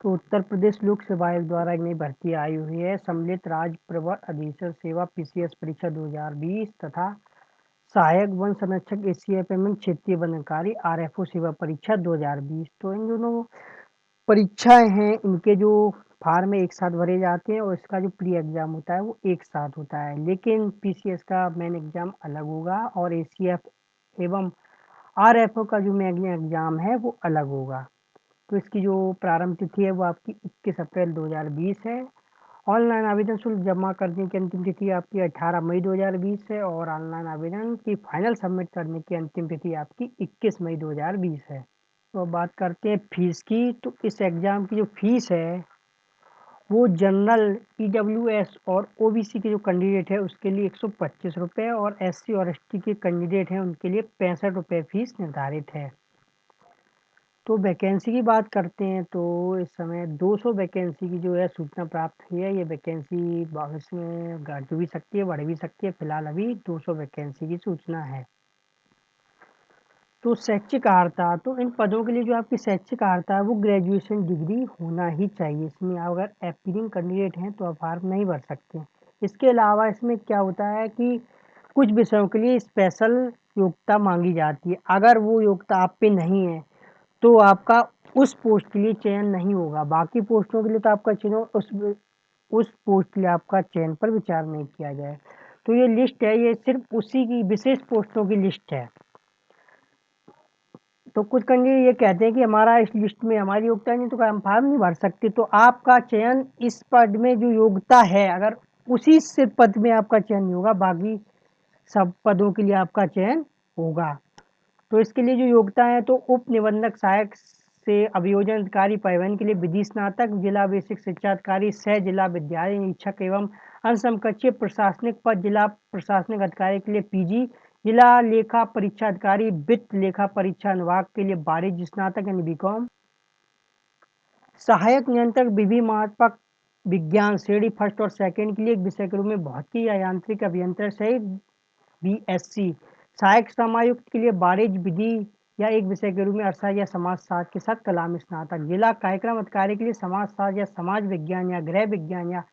तो उत्तर प्रदेश लोक सेवा आयोग द्वारा एक नई भर्ती आई हुई है। सम्मिलित राज्य प्रवर अधीक्षक सेवा पीसीएस परीक्षा 2020 तथा सहायक वन संरक्षक एसीएफएम क्षेत्रीय वन अधिकारी आरएफओ सेवा परीक्षा 2020। तो इन दोनों परीक्षाएं हैं, इनके जो फार्म एक साथ भरे जाते हैं और इसका जो प्री एग्जाम होता है वो एक साथ होता है। लेकिन पीसीएस का मेन एग्जाम अलग होगा और एसीएफ एवं आरएफओ का जो मेन एग्जाम है वो अलग होगा। तो इसकी जो प्रारंभ तिथि है वो आपकी 21 अप्रैल 2020 है। ऑनलाइन आवेदन शुल्क जमा करने की अंतिम तिथि आपकी 18 मई 2020 है और ऑनलाइन आवेदन की फाइनल सबमिट करने की अंतिम तिथि आपकी 21 मई 2020 है। तो अब बात करते हैं फीस की। तो इस एग्ज़ाम की जो फीस है वो जनरल ईडब्ल्यूएस और ओबीसी के जो कैंडिडेट है उसके लिए 125 रुपये और एससी और एसटी के कैंडिडेट हैं उनके लिए 65 रुपये फीस निर्धारित है। तो वैकेंसी की बात करते हैं तो इस समय 200 वैकेंसी की जो है सूचना प्राप्त हुई है। ये वैकेंसी भविष्य में घट भी सकती है, बढ़ भी सकती है। फिलहाल अभी 200 वैकेंसी की सूचना है। तो शैक्षिक अर्हता, तो इन पदों के लिए जो आपकी शैक्षिक अर्हता है वो ग्रेजुएशन डिग्री होना ही चाहिए। इसमें अगर एस्पिरिंग कैंडिडेट हैं तो आप फॉर्म नहीं भर सकते। इसके अलावा इसमें क्या होता है कि कुछ विषयों के लिए स्पेशल योग्यता मांगी जाती है। अगर वो योग्यता आप पे नहीं है तो आपका उस पोस्ट के लिए चयन नहीं होगा। बाकी पोस्टों के लिए तो आपका चयन उस पोस्ट के लिए आपका चयन पर विचार नहीं किया जाए। तो ये लिस्ट है, ये सिर्फ उसी की विशेष पोस्टों की लिस्ट है। तो कुछ कैंडिडेट ये कहते हैं कि हमारा इस लिस्ट में हमारी योग्यता नहीं तो हम फॉर्म नहीं भर सकते। तो आपका चयन इस पद में जो योग्यता है, अगर उसी से पद में आपका चयन नहीं होगा, बाकी सब पदों के लिए आपका चयन होगा। तो इसके लिए जो योग्यता है तो उप निबंधक सहायक से अभियोजन अधिकारी परिवहन के लिए विधि स्नातक, जिला बेसिक शिक्षा अधिकारी, सह जिला विद्यालय निरीक्षक एवं अनुसमकक्षीय प्रशासनिक पद, जिला प्रशासनिक अधिकारी के लिए पीजी, जिला लेखा परीक्षा अधिकारी वित्त लेखा परीक्षा अनुभाग के लिए वाणिज्य स्नातक यानी बीकॉम, सहायक नियंत्रक विधि मापक विज्ञान श्रेणी फर्स्ट और सेकंड के लिए एक विषय के रूप में भौतिकी या यांत्रिक अभियंत्रण सहित बीएससी, सहायक समायुक्त के लिए वाणिज्य विधि या एक विषय के रूप में अर्थशास्त्र या समाजशास्त्र के साथ कला में स्नातक, जिला कार्यक्रम अधिकारी के लिए समाजशास्त्र या समाज विज्ञान या गृह विज्ञान या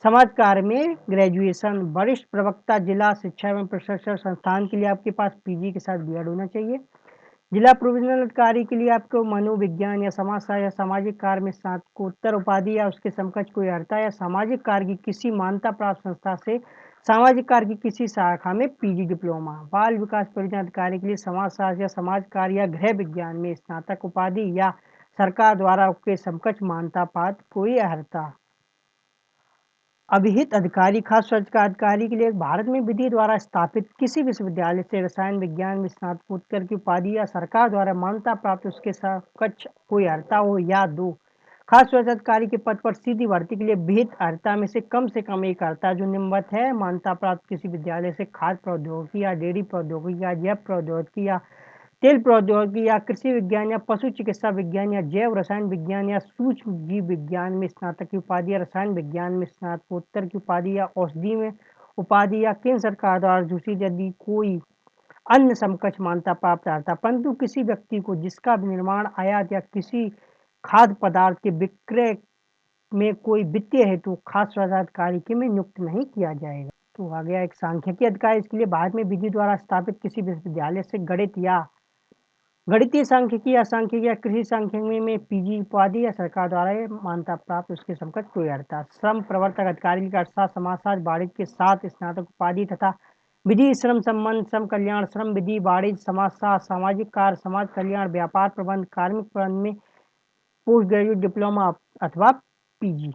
समाज कार्य में ग्रेजुएशन, वरिष्ठ प्रवक्ता जिला शिक्षा एवं प्रशिक्षण संस्थान के लिए आपके पास पीजी के साथ बीएड होना चाहिए। जिला प्रोविजनल अधिकारी के लिए आपको मनोविज्ञान या समाजशास्त्र या सामाजिक कार्य में स्नातकोत्तर उपाधि या उसके समकक्ष कोई अर्हता या सामाजिक कार्य की किसी मान्यता प्राप्त संस्था से सामाजिक कार्य की किसी शाखा में पीजी डिप्लोमा। बाल विकास परियोजना अधिकारी के लिए समाजशास्त्र या समाज कार्य या गृह विज्ञान में स्नातक उपाधि या सरकार द्वारा उसके समकक्ष मान्यता प्राप्त कोई अर्हता। अभिहित अधिकारी खास स्वच्छता अधिकारी के लिए भारत में विधि द्वारा स्थापित किसी विश्वविद्यालय से रसायन विज्ञान में स्नातकोत्तर की उपाधि या सरकार द्वारा मान्यता प्राप्त उसके समकक्ष कोई अर्हता हो या दो। खास स्वच्छता अधिकारी के पद पर सीधी भर्ती के लिए विहित अर्हता में से कम एक अर्हता जो निम्नवत है: मान्यता प्राप्त किसी विद्यालय से खाद्य प्रौद्योगिकी या डेयरी प्रौद्योगिकी या जैव प्रौद्योगिकी या तेल प्रौद्योगिकी या कृषि विज्ञान या पशु चिकित्सा विज्ञान या जैव रसायन विज्ञान या सूक्ष्म जीव विज्ञान में स्नातक की उपाधि या रसायन विज्ञान में स्नातकोत्तर की उपाधि या औषधि में उपाधि या केंद्र सरकार द्वारा दूषित यदि कोई अन्य समकक्ष मान्यता प्राप्त अर्हता, परंतु किसी व्यक्ति को जिसका निर्माण आयात या किसी खाद्य पदार्थ के विक्रय में कोई वित्तीय हेतु खास स्वास्थ्य अधिकारी के में नियुक्त नहीं किया जाएगा। तो आ गया एक सांख्यिकी अधिकारी। इसके लिए भारत में विधि द्वारा स्थापित किसी विश्वविद्यालय से गणित या गणितीय सांख्यिकी या सांख्यिकी या कृषि सांख्यिकी में पीजी उपाधि या सरकार द्वारा मान्यता प्राप्त उसके समकक्ष कोई अर्हता। श्रम प्रवर्तक अधिकारी के अर्थशास्त्र समाजशास्त्र वाणिज्य के साथ स्नातक उपाधि तथा विधि श्रम संबंध श्रम कल्याण श्रम विधि वाणिज्य समाजशास्त्र सामाजिक कार्य समाज कल्याण व्यापार प्रबंध कार्मिक प्रबंध में पोस्ट ग्रेजुएट डिप्लोमा अथवा पीजी।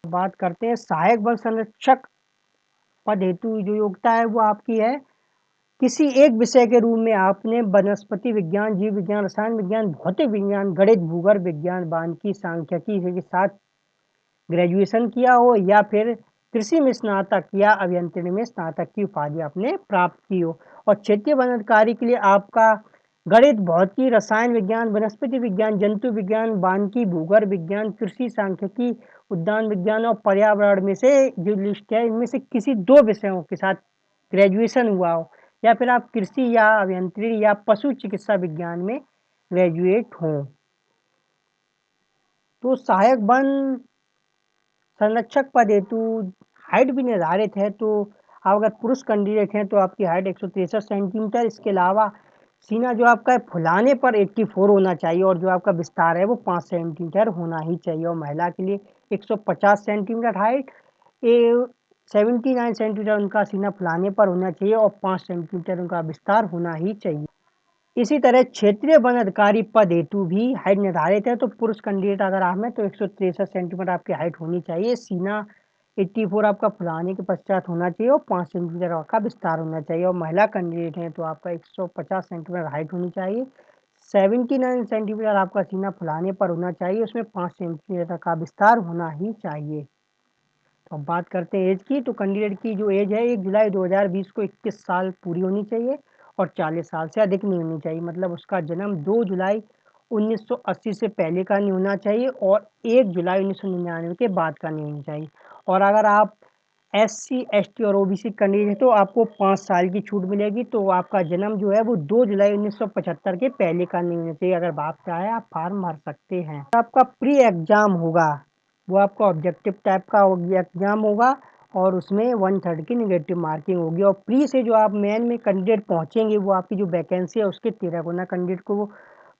बात करते हैं सहायक वन संरक्षक पद हेतु जो योग्यता है वो आपकी है किसी एक विषय के रूप में आपने वनस्पति विज्ञान, जीव विज्ञान, रसायन विज्ञान, भौतिक विज्ञान, गणित, भूगर्भ विज्ञान, वानिकी, सांख्यिकी के साथ ग्रेजुएशन किया हो या फिर कृषि में स्नातक या अभियंत्रण में स्नातक की उपाधि आपने प्राप्त की हो। और क्षेत्रीय वन अधिकारी के लिए आपका गणित, भौतिकी, रसायन विज्ञान, वनस्पति विज्ञान, जंतु विज्ञान, वानिकी, भूगर्भ विज्ञान, कृषि, सांख्यिकी, उद्यान विज्ञान और पर्यावरण में से जो लिस्ट है इनमें से किसी दो विषयों के साथ ग्रेजुएशन हुआ हो या फिर आप कृषि या अभियंत्रण या पशु चिकित्सा विज्ञान में ग्रेजुएट हों। तो सहायक वन संरक्षक पद हेतु हाइट भी निर्धारित है। तो आप अगर पुरुष कैंडिडेट हैं तो आपकी हाइट 163 सेंटीमीटर, इसके अलावा सीना जो आपका है फुलाने पर 84 होना चाहिए और जो आपका विस्तार है वो 5 सेंटीमीटर होना ही चाहिए। और महिला के लिए 150 सेंटीमीटर हाइट, ए 79 सेंटीमीटर उनका सीना फुलाने पर होना चाहिए और 5 सेंटीमीटर उनका विस्तार होना ही चाहिए। इसी तरह क्षेत्रीय वन अधिकारी पद हेतु भी हाइट निर्धारित है। तो पुरुष कैंडिडेट अगर आप हैं तो 163 सेंटीमीटर आपकी हाइट होनी चाहिए, सीना 84 आपका फुलाने के पश्चात होना चाहिए और 5 सेंटीमीटर आपका विस्तार होना चाहिए। और महिला कैंडिडेट हैं तो आपका 150 सेंटीमीटर हाइट होनी चाहिए, 79 सेंटीमीटर आपका सीना फुलाने पर होना चाहिए, उसमें 5 सेंटीमीटर का विस्तार होना ही चाहिए। तो अब बात करते हैं एज की। तो कैंडिडेट की जो एज है 1 जुलाई 2020 को 21 साल पूरी होनी चाहिए और 40 साल से अधिक नहीं होनी चाहिए। मतलब उसका जन्म 2 जुलाई 1980 से पहले का नहीं होना चाहिए और 1 जुलाई 1999 के बाद का नहीं होना चाहिए। और अगर आप एससी, एसटी और ओबीसी कैंडिडेट हैं तो आपको 5 साल की छूट मिलेगी। तो आपका जन्म जो है वो 2 जुलाई 1975 के पहले का नहीं होना चाहिए। अगर आप चाहें आप फॉर्म भर सकते हैं। आपका प्री एग्ज़ाम होगा, वो आपका ऑब्जेक्टिव टाइप का एग्ज़ाम होगा और उसमें 1/3 की नेगेटिव मार्किंग होगी। और प्री से जो आप मेन में कैंडिडेट पहुँचेंगे वो आपकी जो वैकेंसी है उसके 13 गुना कैंडिडेट को वो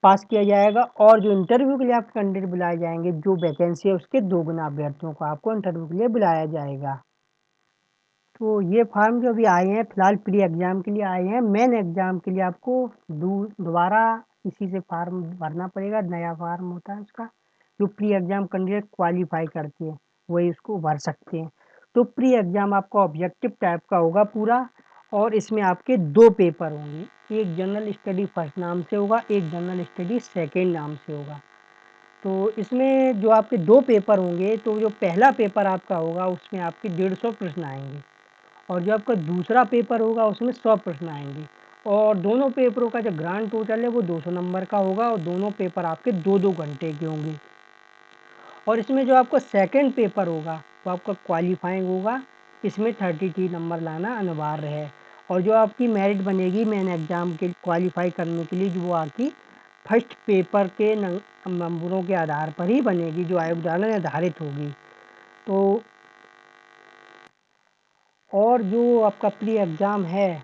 पास किया जाएगा और जो इंटरव्यू के लिए आप कैंडिडेट बुलाए जाएँगे, जो वैकेंसी है उसके 2 गुना अभ्यर्थियों को आपको इंटरव्यू के लिए बुलाया जाएगा। तो ये फॉर्म जो अभी आए हैं फिलहाल प्री एग्ज़ाम के लिए आए हैं। मेन एग्ज़ाम के लिए आपको दोबारा इसी से फॉर्म भरना पड़ेगा, नया फॉर्म होता है उसका। जो प्री एग्ज़ाम कैंडिडेट क्वालीफाई करते हैं वही उसको भर सकते हैं। तो प्री एग्ज़ाम आपका ऑब्जेक्टिव टाइप का होगा पूरा और इसमें आपके 2 पेपर होंगे। एक जनरल स्टडी फर्स्ट नाम से होगा, एक जनरल स्टडी सेकेंड नाम से होगा। तो इसमें जो आपके 2 पेपर होंगे तो जो पहला पेपर आपका होगा उसमें आपके 150 प्रश्न आएँगे और जो आपका दूसरा पेपर होगा उसमें 100 प्रश्न आएँगे और दोनों पेपरों का जो ग्रांड टोटल है वो 200 नंबर का होगा और दोनों पेपर आपके 2-2 घंटे के होंगे। और इसमें जो आपका सेकंड पेपर होगा वो आपका क्वालीफाइंग होगा, इसमें 33 नंबर लाना अनिवार्य है। और जो आपकी मेरिट बनेगी मेन एग्ज़ाम के क्वालीफाई करने के लिए जो वो आपकी फर्स्ट पेपर के नंबरों के आधार पर ही बनेगी, जो आयोग द्वारा निर्धारित होगी। तो और जो आपका प्री एग्ज़ाम है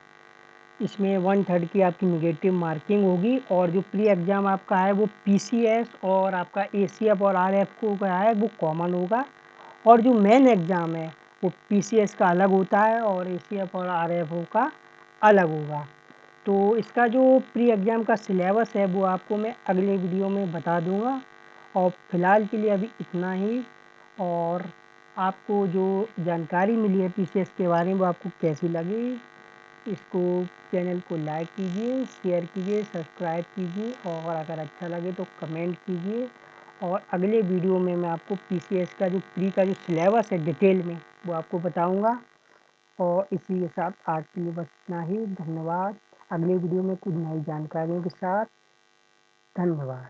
इसमें 1/3 की आपकी नेगेटिव मार्किंग होगी और जो प्री एग्ज़ाम आपका है वो पीसीएस और आपका एसीएफ और आरएफ को का है वो कॉमन होगा और जो मेन एग्ज़ाम है वो पीसीएस का अलग होता है और एसीएफ और आरएफओ का अलग होगा। तो इसका जो प्री एग्ज़ाम का सिलेबस है वो आपको मैं अगले वीडियो में बता दूँगा और फ़िलहाल के लिए अभी इतना ही। और आपको जो जानकारी मिली है पीसीएस के बारे में वो आपको कैसी लगी, इसको चैनल को लाइक कीजिए, शेयर कीजिए, सब्सक्राइब कीजिए और अगर अच्छा लगे तो कमेंट कीजिए। और अगले वीडियो में मैं आपको पीसीएस का जो प्री का जो सिलेबस है डिटेल में वो आपको बताऊंगा। और इसी के साथ आज के लिए बस इतना ही। धन्यवाद। अगले वीडियो में कुछ नई जानकारियों के साथ। धन्यवाद।